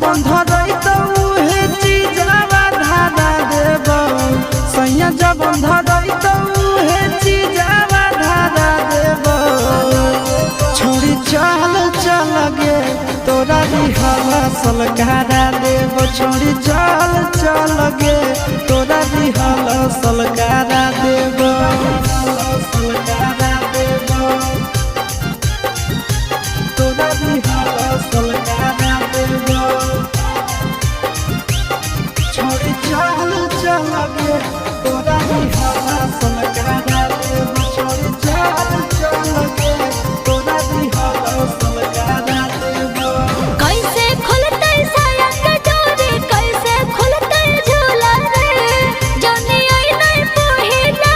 बंध रही तो उहे चीजवा धारा देब सैया जब बंध रही तो उहे चीजवा धारा देब छोड़ी चल चल गे तोरा दिहला सलकारा देब छोड़ी चल चल गे तोरा दिहला सलकारा देब सलकारा देब तोरा दिहला सलकारा देब छोड़ी चल चल गे तोरा दिहला सलकारा देब छोड़ी चल चल गे तोरा दिहला सलकारा देब कैसे खुलते साया के डोरी कैसे खुलते झूला रे जनी आई नहीं पहिला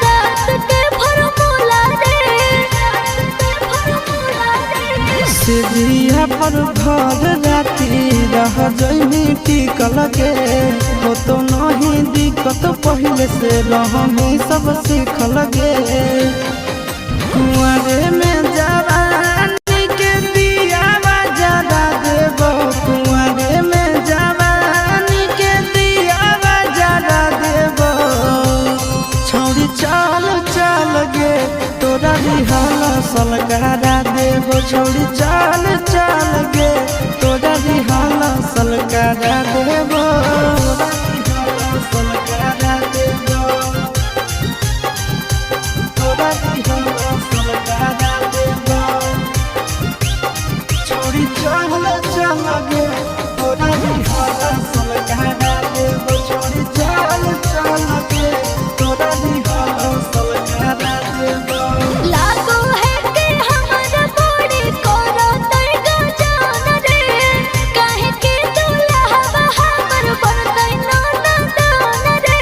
रात के फॉर्मूला रे सिरिया पर भर राती रह जइनी टिकल के हो तो नहीं दिक्कत पहले से रहमी सब सीखल गे कुंवारे में जवानी के दियावा जरा देब कुंवारे में जवानी के दियावा जरा देब छोड़ी चल चल गे तोरा दिहला सलकारा देब छोड़ी चल चल गे तोरा दिहला सलकारा देब सलकारा देब तोरा दिहला सलकारा देब छोड़ी चल चल गे तोरा दिहला सलकारा देब छोड़ी चल चल गे तोरा दिहला सलकारा देब लागो है के हमर बॉडी करो तई गजान रे काहे के दुल्हा हमर बनतै नाना दान रे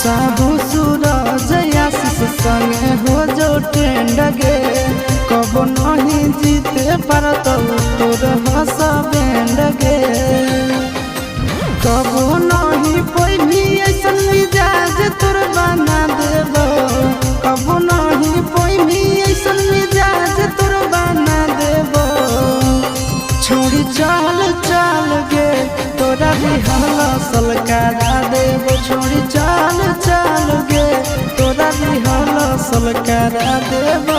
साबु सूरज आशीष संगे हो जो ट्रेंड गे कब नहीं जीते पारत तोर हंस बैंड गे कब नहीं पैभी ऐसन मिजाज तोर बना देब कब नहीं पैभी ऐसन मिजाज तोर बना देब छोड़ी चल चल गे तोरा दिहला सलकारा देब छोड़ी चल चल गे तोरा दिहला सलकारा देब